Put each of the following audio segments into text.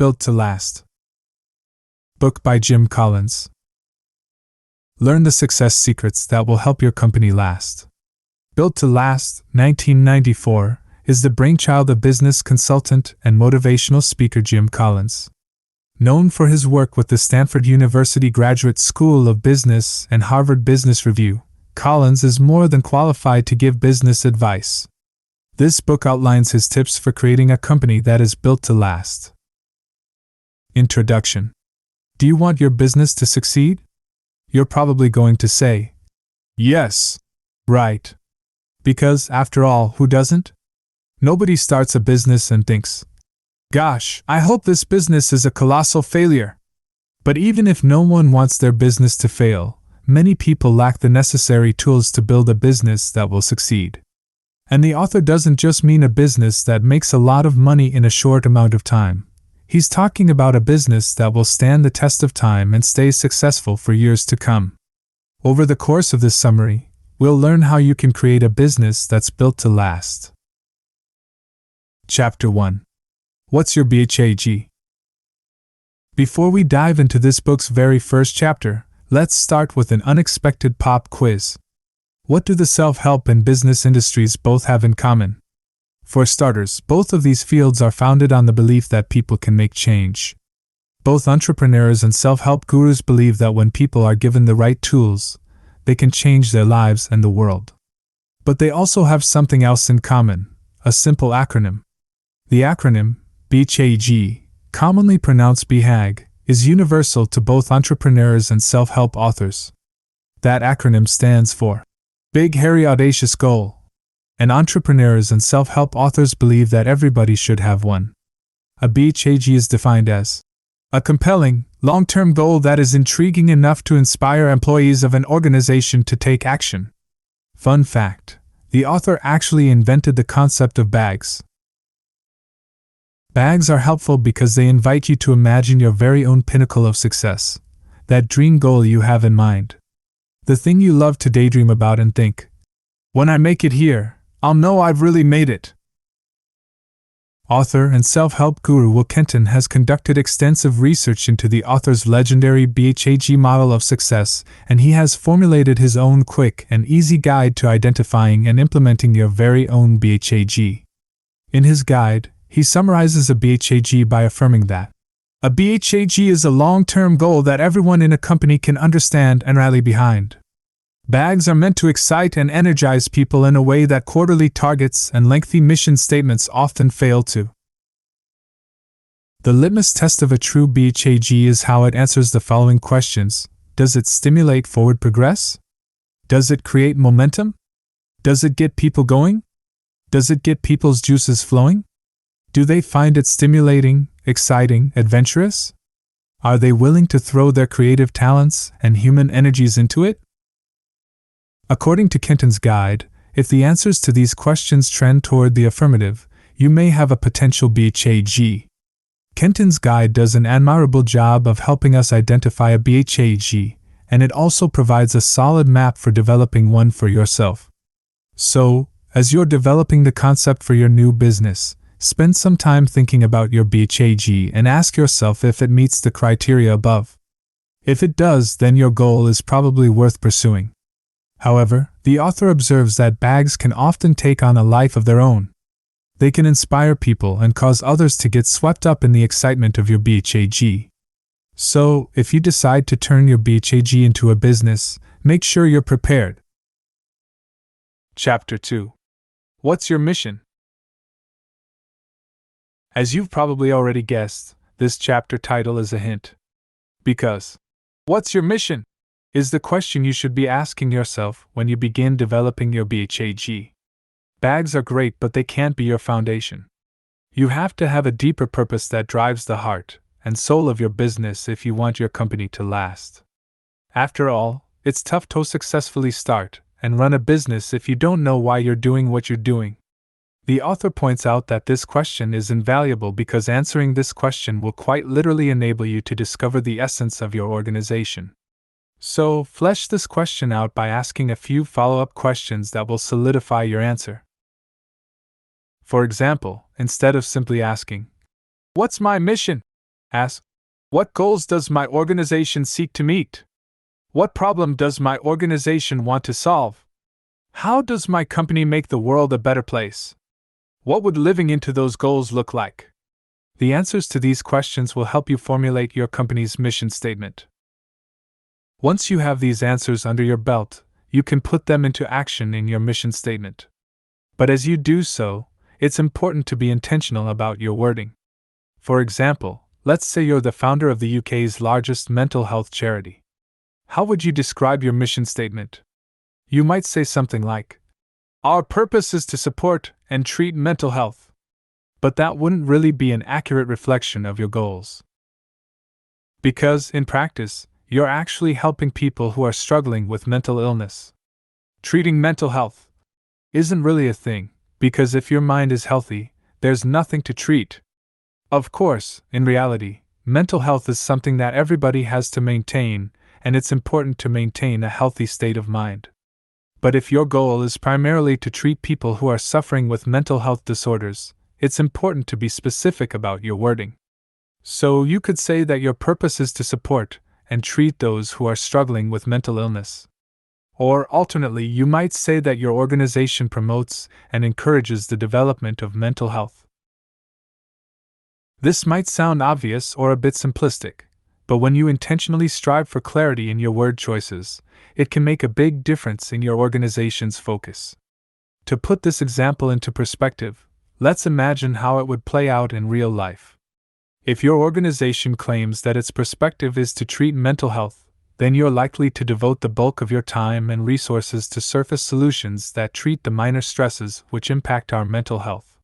Built to Last. Book by Jim Collins. Learn the success secrets that will help your company last. Built to Last, 1994, is the brainchild of business consultant and motivational speaker Jim Collins. Known for his work with the Stanford University Graduate School of Business and Harvard Business Review, Collins is more than qualified to give business advice. This book outlines his tips for creating a company that is built to last. Introduction. Do you want your business to succeed? You're probably going to say, yes. Right. Because, after all, who doesn't? Nobody starts a business and thinks, gosh, I hope this business is a colossal failure. But even if no one wants their business to fail, many people lack the necessary tools to build a business that will succeed. And the author doesn't just mean a business that makes a lot of money in a short amount of time. He's talking about a business that will stand the test of time and stay successful for years to come. Over the course of this summary, we'll learn how you can create a business that's built to last. Chapter 1. What's your BHAG? Before we dive into this book's very first chapter, let's start with an unexpected pop quiz. What do the self-help and business industries both have in common? For starters, both of these fields are founded on the belief that people can make change. Both entrepreneurs and self-help gurus believe that when people are given the right tools, they can change their lives and the world. But they also have something else in common, a simple acronym. The acronym, BHAG, commonly pronounced BHAG, is universal to both entrepreneurs and self-help authors. That acronym stands for Big Hairy Audacious Goal. And entrepreneurs and self-help authors believe that everybody should have one. A BHAG is defined as a compelling, long-term goal that is intriguing enough to inspire employees of an organization to take action. Fun fact: the author actually invented the concept of bags. Bags are helpful because they invite you to imagine your very own pinnacle of success, that dream goal you have in mind. The thing you love to daydream about and think, when I make it here, I'll know I've really made it. Author and self-help guru Will Kenton has conducted extensive research into the author's legendary BHAG model of success, and he has formulated his own quick and easy guide to identifying and implementing your very own BHAG. In his guide, he summarizes a BHAG by affirming that a BHAG is a long-term goal that everyone in a company can understand and rally behind. Bags are meant to excite and energize people in a way that quarterly targets and lengthy mission statements often fail to. The litmus test of a true BHAG is how it answers the following questions. Does it stimulate forward progress? Does it create momentum? Does it get people going? Does it get people's juices flowing? Do they find it stimulating, exciting, adventurous? Are they willing to throw their creative talents and human energies into it? According to Kenton's guide, if the answers to these questions trend toward the affirmative, you may have a potential BHAG. Kenton's guide does an admirable job of helping us identify a BHAG, and it also provides a solid map for developing one for yourself. So, as you're developing the concept for your new business, spend some time thinking about your BHAG and ask yourself if it meets the criteria above. If it does, then your goal is probably worth pursuing. However, the author observes that bags can often take on a life of their own. They can inspire people and cause others to get swept up in the excitement of your BHAG. So, if you decide to turn your BHAG into a business, make sure you're prepared. Chapter 2. What's your mission? As you've probably already guessed, this chapter title is a hint. Because, what's your mission? Is the question you should be asking yourself when you begin developing your BHAG. Bags are great, but they can't be your foundation. You have to have a deeper purpose that drives the heart and soul of your business if you want your company to last. After all, it's tough to successfully start and run a business if you don't know why you're doing what you're doing. The author points out that this question is invaluable because answering this question will quite literally enable you to discover the essence of your organization. So, flesh this question out by asking a few follow-up questions that will solidify your answer. For example, instead of simply asking, "What's my mission?" Ask, what goals does my organization seek to meet? What problem does my organization want to solve? How does my company make the world a better place? What would living into those goals look like? The answers to these questions will help you formulate your company's mission statement. Once you have these answers under your belt, you can put them into action in your mission statement. But as you do so, it's important to be intentional about your wording. For example, let's say you're the founder of the UK's largest mental health charity. How would you describe your mission statement? You might say something like, "Our purpose is to support and treat mental health." But that wouldn't really be an accurate reflection of your goals. Because, in practice, you're actually helping people who are struggling with mental illness. Treating mental health isn't really a thing, because if your mind is healthy, there's nothing to treat. Of course, in reality, mental health is something that everybody has to maintain, and it's important to maintain a healthy state of mind. But if your goal is primarily to treat people who are suffering with mental health disorders, it's important to be specific about your wording. So you could say that your purpose is to support and treat those who are struggling with mental illness. Or alternately, you might say that your organization promotes and encourages the development of mental health. This might sound obvious or a bit simplistic, but when you intentionally strive for clarity in your word choices, it can make a big difference in your organization's focus. To put this example into perspective, let's imagine how it would play out in real life. If your organization claims that its perspective is to treat mental health, then you're likely to devote the bulk of your time and resources to surface solutions that treat the minor stresses which impact our mental health.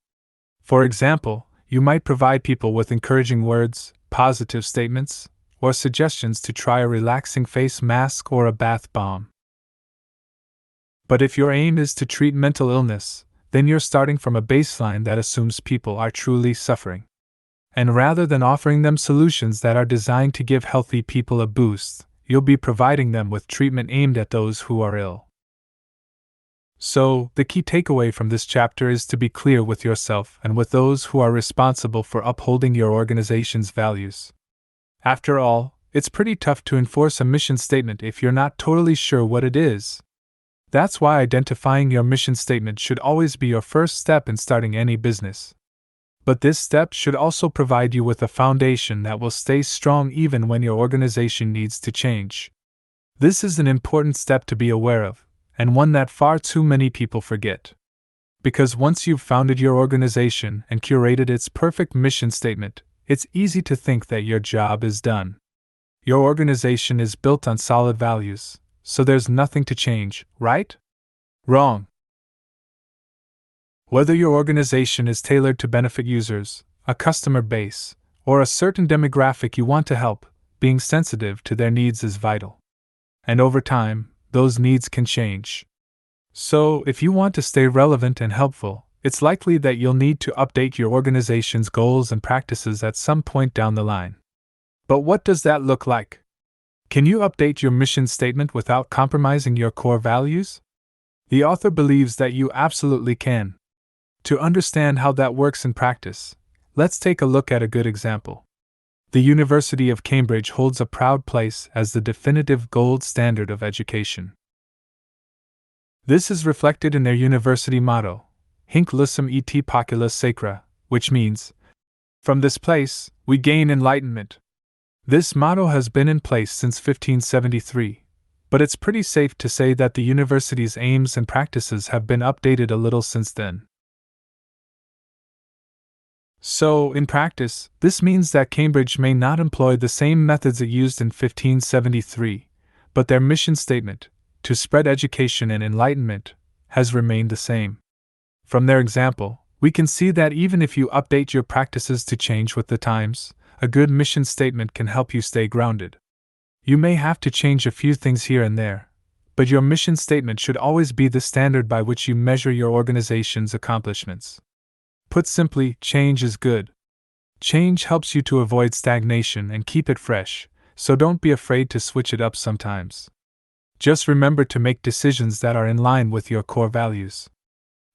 For example, you might provide people with encouraging words, positive statements, or suggestions to try a relaxing face mask or a bath bomb. But if your aim is to treat mental illness, then you're starting from a baseline that assumes people are truly suffering. And rather than offering them solutions that are designed to give healthy people a boost, you'll be providing them with treatment aimed at those who are ill. So, the key takeaway from this chapter is to be clear with yourself and with those who are responsible for upholding your organization's values. After all, it's pretty tough to enforce a mission statement if you're not totally sure what it is. That's why identifying your mission statement should always be your first step in starting any business. But this step should also provide you with a foundation that will stay strong even when your organization needs to change. This is an important step to be aware of, and one that far too many people forget. Because once you've founded your organization and curated its perfect mission statement, it's easy to think that your job is done. Your organization is built on solid values, so there's nothing to change, right? Wrong. Whether your organization is tailored to benefit users, a customer base, or a certain demographic you want to help, being sensitive to their needs is vital. And over time, those needs can change. So, if you want to stay relevant and helpful, it's likely that you'll need to update your organization's goals and practices at some point down the line. But what does that look like? Can you update your mission statement without compromising your core values? The author believes that you absolutely can. To understand how that works in practice, let's take a look at a good example. The University of Cambridge holds a proud place as the definitive gold standard of education. This is reflected in their university motto, Hinc Lucem et Populus Sacra, which means, "From this place, we gain enlightenment." This motto has been in place since 1573, but it's pretty safe to say that the university's aims and practices have been updated a little since then. So, in practice, this means that Cambridge may not employ the same methods it used in 1573, but their mission statement, to spread education and enlightenment, has remained the same. From their example, we can see that even if you update your practices to change with the times, a good mission statement can help you stay grounded. You may have to change a few things here and there, but your mission statement should always be the standard by which you measure your organization's accomplishments. Put simply, change is good. Change helps you to avoid stagnation and keep it fresh, so don't be afraid to switch it up sometimes. Just remember to make decisions that are in line with your core values.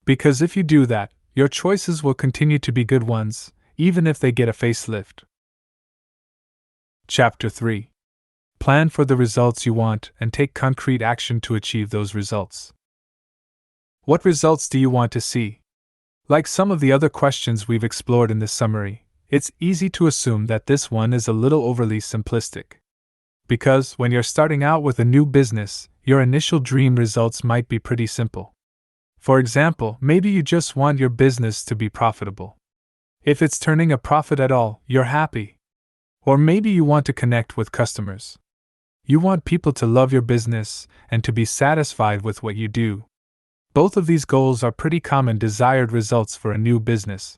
Because if you do that, your choices will continue to be good ones, even if they get a facelift. Chapter 3. Plan for the results you want and take concrete action to achieve those results. What results do you want to see? Like some of the other questions we've explored in this summary, it's easy to assume that this one is a little overly simplistic. Because when you're starting out with a new business, your initial dream results might be pretty simple. For example, maybe you just want your business to be profitable. If it's turning a profit at all, you're happy. Or maybe you want to connect with customers. You want people to love your business and to be satisfied with what you do. Both of these goals are pretty common desired results for a new business.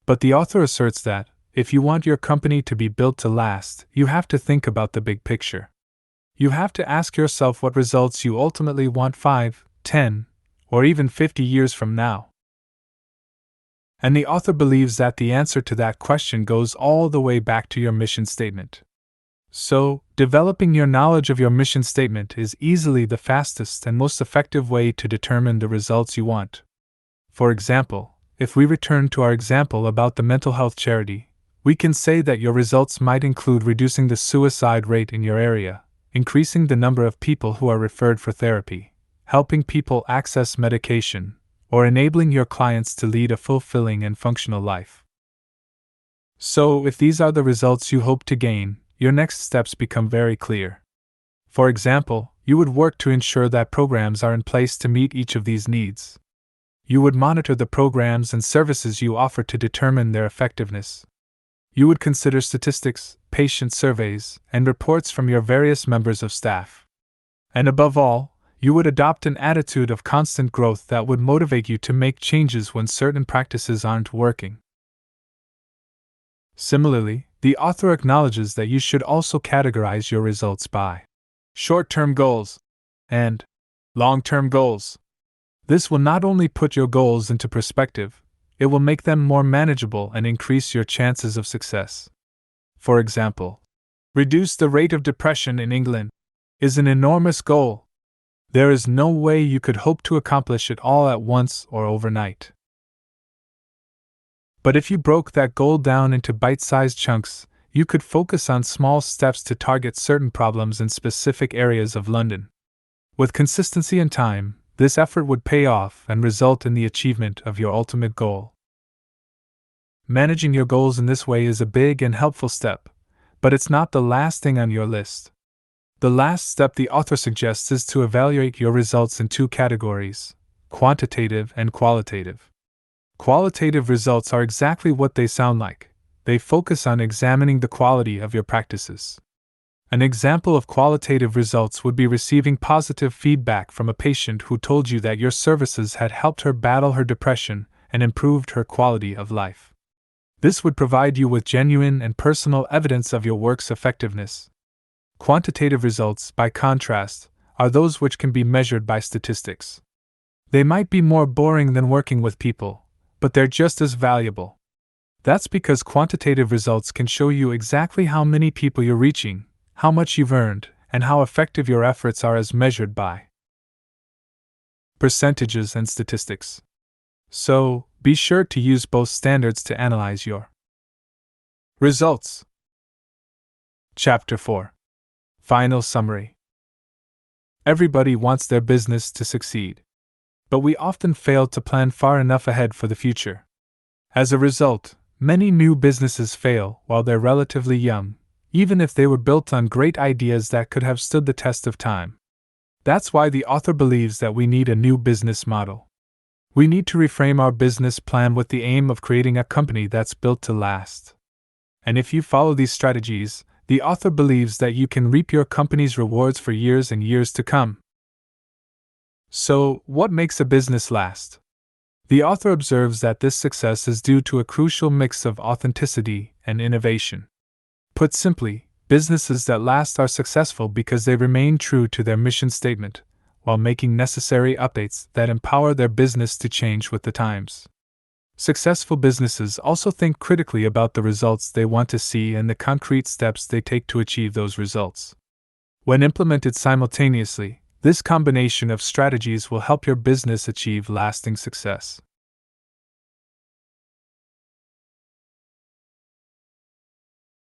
But the author asserts that, if you want your company to be built to last, you have to think about the big picture. You have to ask yourself what results you ultimately want 5, 10, or even 50 years from now. And the author believes that the answer to that question goes all the way back to your mission statement. So, developing your knowledge of your mission statement is easily the fastest and most effective way to determine the results you want. For example, if we return to our example about the mental health charity, we can say that your results might include reducing the suicide rate in your area, increasing the number of people who are referred for therapy, helping people access medication, or enabling your clients to lead a fulfilling and functional life. So, if these are the results you hope to gain, your next steps become very clear. For example, you would work to ensure that programs are in place to meet each of these needs. You would monitor the programs and services you offer to determine their effectiveness. You would consider statistics, patient surveys, and reports from your various members of staff. And above all, you would adopt an attitude of constant growth that would motivate you to make changes when certain practices aren't working. Similarly, the author acknowledges that you should also categorize your results by short-term goals and long-term goals. This will not only put your goals into perspective, it will make them more manageable and increase your chances of success. For example, reduce the rate of depression in England is an enormous goal. There is no way you could hope to accomplish it all at once or overnight. But if you broke that goal down into bite-sized chunks, you could focus on small steps to target certain problems in specific areas of London. With consistency and time, this effort would pay off and result in the achievement of your ultimate goal. Managing your goals in this way is a big and helpful step, but it's not the last thing on your list. The last step the author suggests is to evaluate your results in two categories: quantitative and qualitative. Qualitative results are exactly what they sound like. They focus on examining the quality of your practices. An example of qualitative results would be receiving positive feedback from a patient who told you that your services had helped her battle her depression and improved her quality of life. This would provide you with genuine and personal evidence of your work's effectiveness. Quantitative results, by contrast, are those which can be measured by statistics. They might be more boring than working with people, but they're just as valuable. That's because quantitative results can show you exactly how many people you're reaching, how much you've earned, and how effective your efforts are as measured by percentages and statistics. So, be sure to use both standards to analyze your results. Chapter 4. Final summary. Everybody wants their business to succeed. But we often fail to plan far enough ahead for the future. As a result, many new businesses fail while they're relatively young, even if they were built on great ideas that could have stood the test of time. That's why the author believes that we need a new business model. We need to reframe our business plan with the aim of creating a company that's built to last. And if you follow these strategies, the author believes that you can reap your company's rewards for years and years to come. So, what makes a business last? The author observes that this success is due to a crucial mix of authenticity and innovation. Put simply, businesses that last are successful because they remain true to their mission statement, while making necessary updates that empower their business to change with the times. Successful businesses also think critically about the results they want to see and the concrete steps they take to achieve those results. When implemented simultaneously, this combination of strategies will help your business achieve lasting success.